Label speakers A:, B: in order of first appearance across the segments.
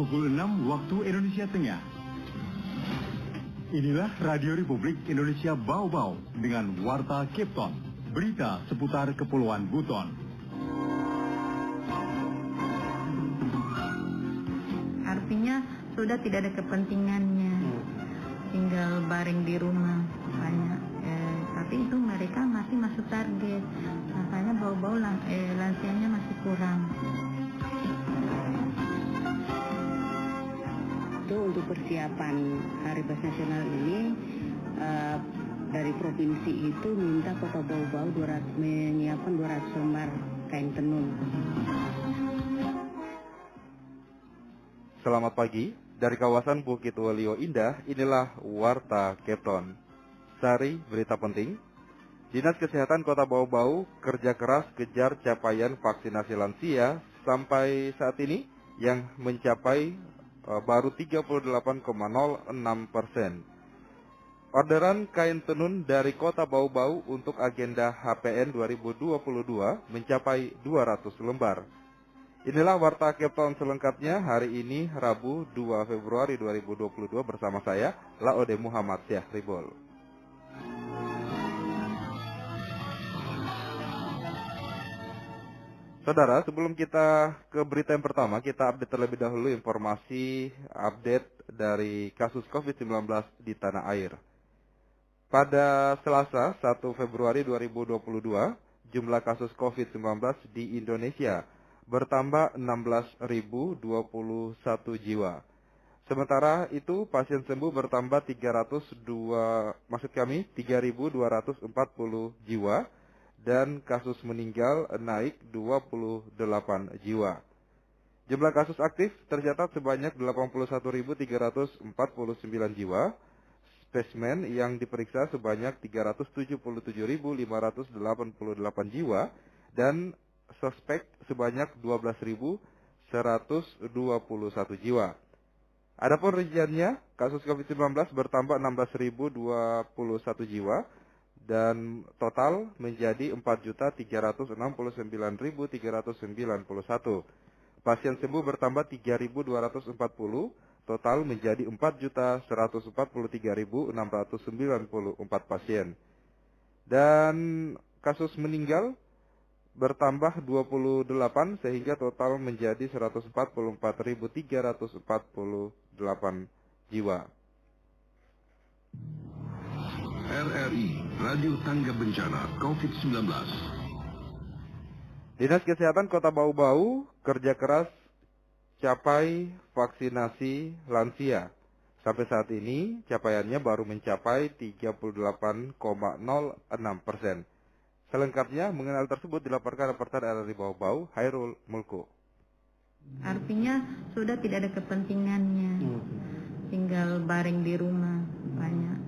A: pukul 6 waktu Indonesia Tengah. Inilah Radio Republik Indonesia Bau-Bau dengan Warta Cape Town, berita seputar Kepulauan Buton.
B: Artinya sudah tidak ada kepentingannya, tinggal baring di rumah banyak. Tapi itu mereka masih masuk target, makanya bau-bau lansianya masih kurang.
C: Itu untuk persiapan Hari Pers Nasional ini dari provinsi itu minta Kota Bau-Bau menyiapkan 200 lembar kain tenun.
D: Selamat pagi, dari kawasan Bukit Waluyo Indah, inilah Warta Cape Town. Sari berita penting, Dinas Kesehatan Kota Bau-Bau kerja keras kejar capaian vaksinasi lansia sampai saat ini yang mencapai baru 38,06%. Orderan kain tenun dari Kota Bau-Bau untuk agenda HPN 2022 mencapai 200 lembar. Inilah Warta Cape Town selengkapnya hari ini Rabu 2 Februari 2022 bersama saya Laode Muhammad Syahribol. Saudara, sebelum kita ke berita yang pertama, kita update terlebih dahulu informasi update dari kasus COVID-19 di tanah air. Pada Selasa 1 Februari 2022, jumlah kasus COVID-19 di Indonesia bertambah 16.021 jiwa. Sementara itu pasien sembuh bertambah 3.240 jiwa dan kasus meninggal naik 28 jiwa. Jumlah kasus aktif tercatat sebanyak 81.349 jiwa. Spesimen yang diperiksa sebanyak 377.588 jiwa dan suspek sebanyak 12.121 jiwa. Adapun rinciannya, kasus COVID-19 bertambah 16.021 jiwa dan total menjadi 4.369.391. Pasien sembuh bertambah 3.240, total menjadi 4.143.694 pasien. Dan kasus meninggal bertambah 28 sehingga total menjadi 144.348 jiwa.
E: RRI, Radio Tangga Bencana COVID-19.
D: Dinas Kesehatan Kota Bau-Bau kerja keras capai vaksinasi lansia. Sampai saat ini capaiannya baru mencapai 38,06%. Selengkapnya mengenal tersebut dilaporkan reporter RRI Bau-Bau, Hairul Mulko.
B: Artinya sudah tidak ada kepentingannya, tinggal baring di rumah banyak.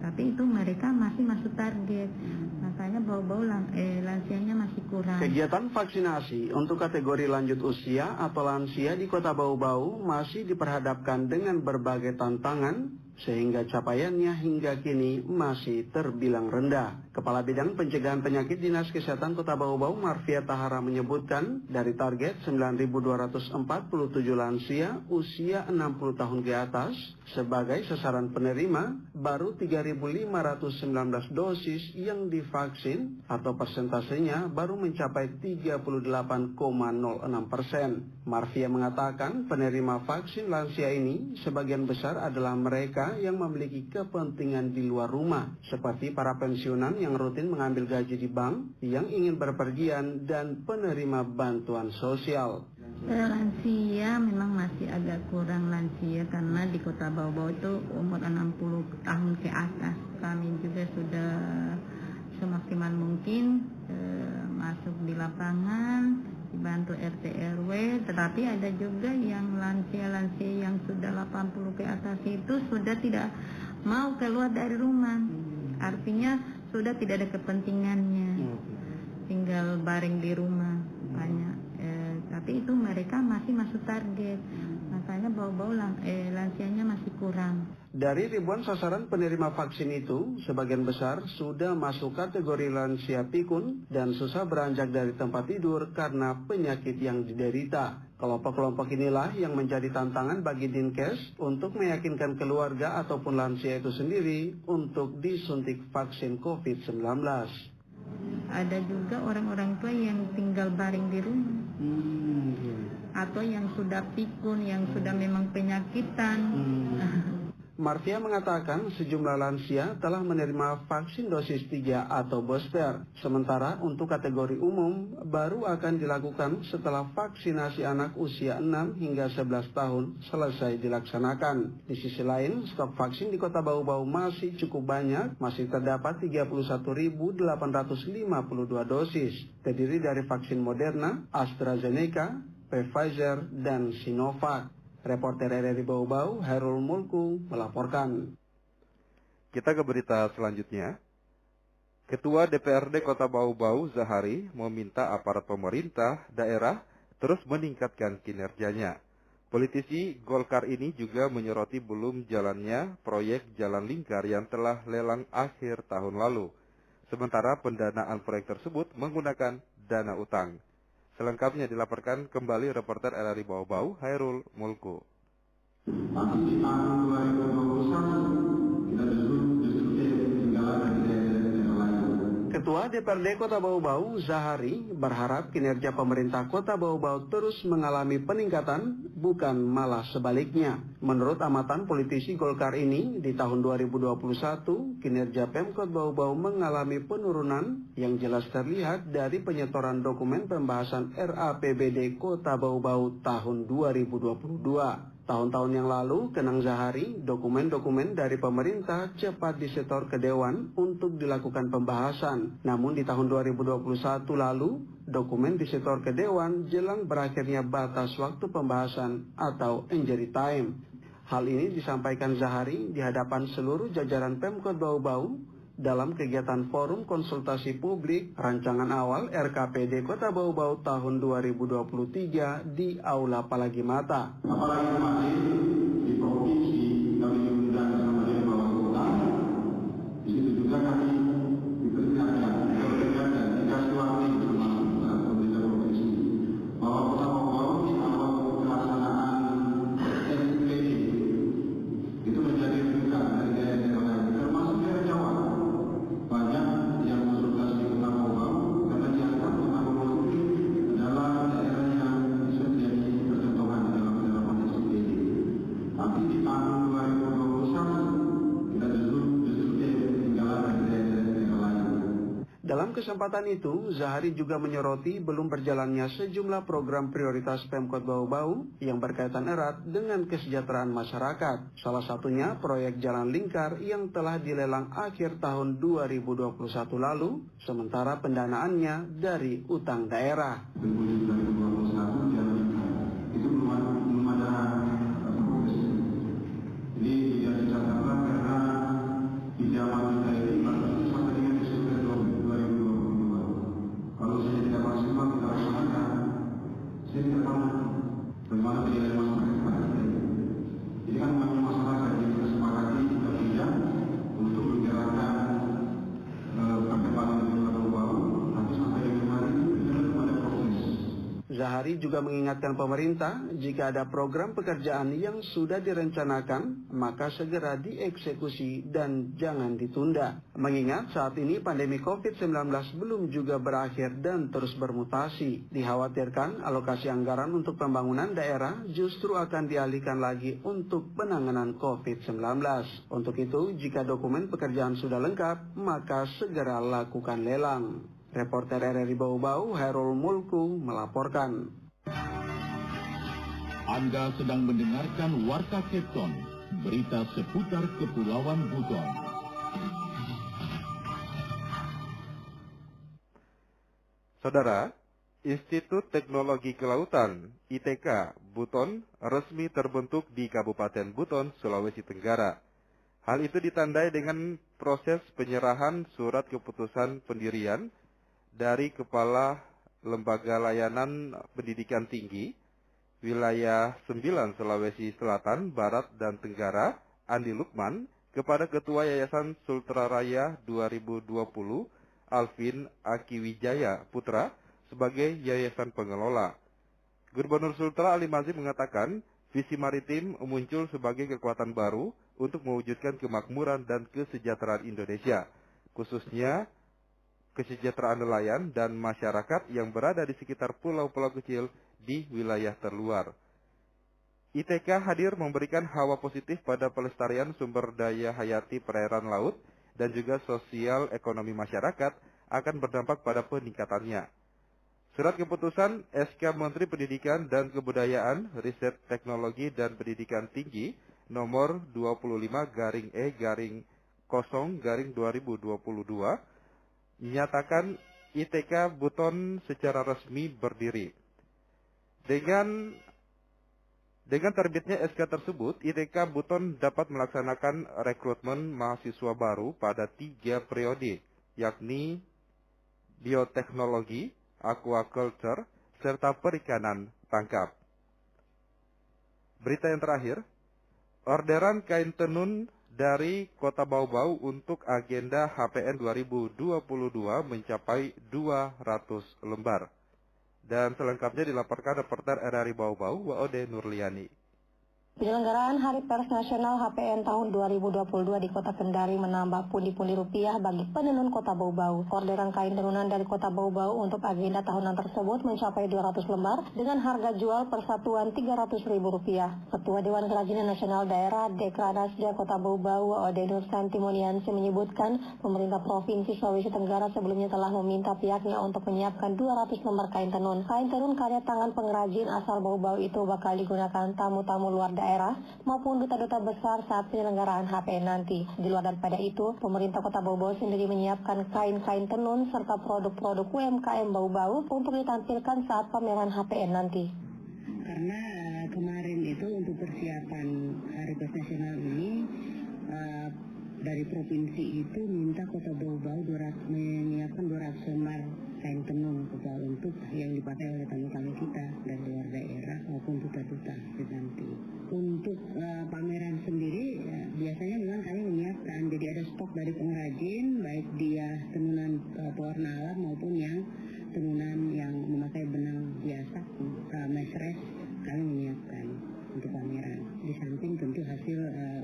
B: Tapi itu mereka masih masuk target, makanya bau-bau lansianya masih kurang.
F: Kegiatan vaksinasi untuk kategori lanjut usia atau lansia di Kota Bau-Bau masih diperhadapkan dengan berbagai tantangan, sehingga capaiannya hingga kini masih terbilang rendah. Kepala Bidang Pencegahan Penyakit Dinas Kesehatan Kota Bau-Bau, Marfia Tahara menyebutkan, dari target 9.247 lansia usia 60 tahun ke atas sebagai sasaran penerima, baru 3.519 dosis yang divaksin atau persentasenya baru mencapai 38,06%. Marfia mengatakan penerima vaksin lansia ini sebagian besar adalah mereka yang memiliki kepentingan di luar rumah, seperti para pensiunan yang rutin mengambil gaji di bank, yang ingin berpergian, dan penerima bantuan sosial.
B: Lansia memang masih agak kurang lansia karena di Kota Bau-Bau itu umur 60 tahun ke atas. Kami juga sudah semaksimal mungkin masuk di lapangan, dibantu RT RW, tetapi ada juga yang lansia-lansia yang sudah 80 ke atas itu sudah tidak mau keluar dari rumah. Artinya sudah tidak ada kepentingannya, tinggal baring di rumah banyak. Tapi itu mereka masih masuk target, makanya bau-bau lansianya masih kurang.
F: Dari ribuan sasaran penerima vaksin itu, sebagian besar sudah masuk kategori lansia pikun dan susah beranjak dari tempat tidur karena penyakit yang diderita. Kelompok-kelompok inilah yang menjadi tantangan bagi Dinkes untuk meyakinkan keluarga ataupun lansia itu sendiri untuk disuntik vaksin COVID-19.
B: Ada juga orang-orang tua yang tinggal baring di rumah. Atau yang sudah pikun, yang sudah memang penyakitan.
F: Martia mengatakan sejumlah lansia telah menerima vaksin dosis 3 atau booster. Sementara untuk kategori umum baru akan dilakukan setelah vaksinasi anak usia 6 hingga 11 tahun selesai dilaksanakan. Di sisi lain, stok vaksin di Kota Bau-Bau masih cukup banyak, masih terdapat 31.852 dosis, terdiri dari vaksin Moderna, AstraZeneca, Pfizer, dan Sinovac. Reporter RRI Bau-Bau, Hairul Mulku, melaporkan.
D: Kita ke berita selanjutnya. Ketua DPRD Kota Bau-Bau, Zahari, meminta aparat pemerintah daerah terus meningkatkan kinerjanya. Politisi Golkar ini juga menyoroti belum jalannya proyek jalan lingkar yang telah lelang akhir tahun lalu. Sementara pendanaan proyek tersebut menggunakan dana utang. Selengkapnya dilaporkan kembali reporter RRI Bau-Bau, Hairul Mulku.
A: Tapi di tahun 2021 kita justru ketinggalan dari daerah lain.
F: Ketua DPRD Kota Bau-Bau, Zahari, berharap kinerja pemerintah Kota Bau-Bau terus mengalami peningkatan, bukan malah sebaliknya. Menurut amatan politisi Golkar ini, di tahun 2021, kinerja Pemkot Bau-Bau mengalami penurunan yang jelas terlihat dari penyetoran dokumen pembahasan RAPBD Kota Bau-Bau tahun 2022. Tahun-tahun yang lalu, kenang Zahari, dokumen-dokumen dari pemerintah cepat disetor ke Dewan untuk dilakukan pembahasan. Namun di tahun 2021 lalu, dokumen disetor ke Dewan jelang berakhirnya batas waktu pembahasan atau injury time. Hal ini disampaikan Zahari di hadapan seluruh jajaran Pemkot Bau-Bau dalam kegiatan forum konsultasi publik rancangan awal RKPD Kota Bau-Bau tahun 2023 di Aula Palagi Mata.
A: Apalagi kemarin di provinsi kami diundang sama dari bawah kota, di situ juga kami diperingatkan dan dikasih warning sama pemerintah provinsi bahwa Kota Bau-Bau di awal pelaksanaan SPP itu menjadi rujukan dari daerah-daerah lain, termasuk daerah Jawa. Banyak yang konsultasi di Kota Bau-Bau karena dianggap Kota Bau-Bau adalah daerah yang bisa menjadi percontohan dalam penerapan SPP. Tapi di tahun 2021 kita justru ketinggalan dari daerah lain.
F: Dalam kesempatan itu, Zahari juga menyoroti belum berjalannya sejumlah program prioritas Pemkot Bau-Bau yang berkaitan erat dengan kesejahteraan masyarakat. Salah satunya proyek jalan lingkar yang telah dilelang akhir tahun 2021 lalu, sementara pendanaannya dari utang daerah.
A: 2021 jalan lingkar itu belum ada progres. Jadi tidak dicatatkan karena di zaman kita ini baru sampai dengan Desember 2022. Kalau saya tidak maksimal kita laksanakan, saya tidak tahu bagaimana penilaian masyarakat pada kita ini. Jadi kan banyak masyarakat yang kita sepakati kita pinjam untuk menggerakkan perkembangan di Kota Bau-Bau, tapi sampai dengan kemarin belum ada progres.
F: Zahari juga mengingatkan pemerintah jika ada program pekerjaan yang sudah direncanakan, maka segera dieksekusi dan jangan ditunda. Mengingat saat ini pandemi COVID-19 belum juga berakhir dan terus bermutasi. Dikhawatirkan alokasi anggaran untuk pembangunan daerah justru akan dialihkan lagi untuk penanganan COVID-19. Untuk itu, jika dokumen pekerjaan sudah lengkap, maka segera lakukan lelang. Reporter RRI Bau-Bau, Hairul Mulku, melaporkan.
G: Anda sedang mendengarkan Warta Kepton, berita seputar Kepulauan Buton.
D: Saudara, Institut Teknologi Kelautan (ITK) Buton resmi terbentuk di Kabupaten Buton, Sulawesi Tenggara. Hal itu ditandai dengan proses penyerahan surat keputusan pendirian dari Kepala Lembaga Layanan Pendidikan Tinggi Wilayah 9 Sulawesi Selatan, Barat, dan Tenggara, Andi Lukman, kepada Ketua Yayasan Sultra Raya 2020, Alvin Akiwijaya Putra, sebagai yayasan pengelola. Gubernur Sultra Ali Mazhim mengatakan, visi maritim muncul sebagai kekuatan baru untuk mewujudkan kemakmuran dan kesejahteraan Indonesia, khususnya kesejahteraan nelayan dan masyarakat yang berada di sekitar pulau-pulau kecil di wilayah terluar. ITK hadir memberikan hawa positif pada pelestarian sumber daya hayati perairan laut dan juga sosial ekonomi masyarakat akan berdampak pada peningkatannya. Surat keputusan SK Menteri Pendidikan dan Kebudayaan, Riset Teknologi dan Pendidikan Tinggi nomor 25-E-0-2022 menyatakan ITK Buton secara resmi berdiri. Dengan terbitnya SK tersebut, ITK Buton dapat melaksanakan rekrutmen mahasiswa baru pada 3 periode, yakni bioteknologi, aquaculture, serta perikanan tangkap. Berita yang terakhir, orderan kain tenun dari Kota Bau-Bau untuk agenda HPN 2022 mencapai 200 lembar. Dan selengkapnya dilaporkan reporter RRI Bau-Bau, Waode Nurliani.
H: Penyelenggaraan Hari Pers Nasional HPN tahun 2022 di Kota Kendari menambah pundi-pundi rupiah bagi penenun Kota Bau-Bau. Orderan kain tenunan dari Kota Bau-Bau untuk agenda tahunan tersebut mencapai 200 lembar dengan harga jual persatuan Rp300.000. Ketua Dewan Kerajinan Nasional Daerah Dekranasda Kota Bau-Bau, Ode Nur Santimoniansi menyebutkan pemerintah Provinsi Sulawesi Tenggara sebelumnya telah meminta pihaknya untuk menyiapkan 200 lembar kain tenun. Kain tenun karya tangan pengrajin asal Bau-Bau itu bakal digunakan tamu-tamu luar daerah maupun duta-duta besar saat penyelenggaraan HPN nanti. Di luar daripada itu, pemerintah Kota Bau-Bau sendiri menyiapkan kain-kain tenun serta produk-produk UMKM Bau-Bau untuk ditampilkan saat pameran HPN nanti.
C: Karena kemarin itu untuk persiapan Hari Pers Nasional ini dari provinsi itu minta Kota Bau-Bau menyiapkan 200 lembar kain tenun untuk yang dipakai oleh tamu-tamu kita dari luar daerah maupun duta-duta nanti. Untuk pameran sendiri biasanya memang kami menyiapkan, jadi ada stok dari pengrajin baik dia tenunan pewarna alam maupun yang tenunan yang memakai benang biasa, mesres, kami menyiapkan untuk pameran. Di samping tentu hasil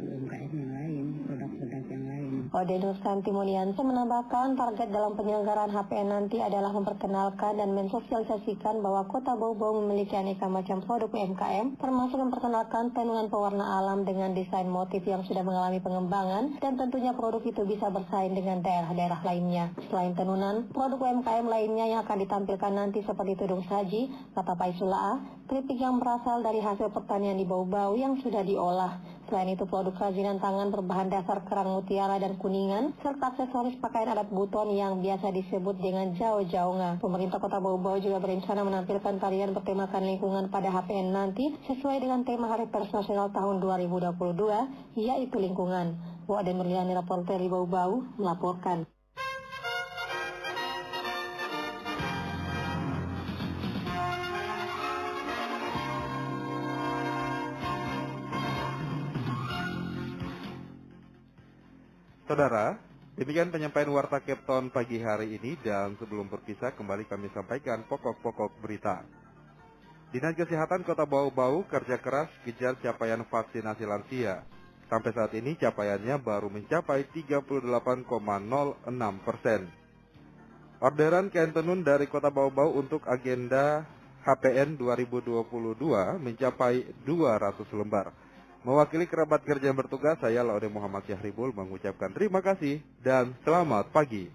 C: UMKM yang lain, produk-produk yang lain.
H: Ode Nur Santimoniansi menambahkan target dalam penyelenggaraan HPN nanti adalah memperkenalkan dan mensosialisasikan bahwa Kota Bau-Bau memiliki aneka macam produk UMKM, termasuk memperkenalkan tenunan pewarna alam dengan desain motif yang sudah mengalami pengembangan, dan tentunya produk itu bisa bersaing dengan daerah-daerah lainnya. Selain tenunan, produk UMKM lainnya yang akan ditampilkan nanti seperti tudung saji, katapai sulaa, keripik yang berasal dari hasil pertanian di Bau-Bau yang sudah diolah. Selain itu, produk kerajinan tangan berbahan dasar kerang mutiara dan kuningan, serta aksesoris pakaian adat Buton yang biasa disebut dengan jao-jaonga. Pemerintah Kota Bau-Bau juga berencana menampilkan tarian bertemakan lingkungan pada HPN nanti sesuai dengan tema Hari Pers Nasional tahun 2022, yaitu lingkungan. Waode Nurliani, reporter di Bau-Bau, melaporkan.
D: Saudara, demikian penyampaian Warta Kepton pagi hari ini, dan sebelum berpisah kembali kami sampaikan pokok-pokok berita. Dinas Kesehatan Kota Bau-Bau kerja keras kejar capaian vaksinasi lansia. Sampai saat ini capaiannya baru mencapai 38,06%. Orderan kain tenun dari Kota Bau-Bau untuk agenda HPN 2022 mencapai 200 lembar. Mewakili kerabat kerja yang bertugas, saya Laude Muhammad Syahribul mengucapkan terima kasih dan selamat pagi.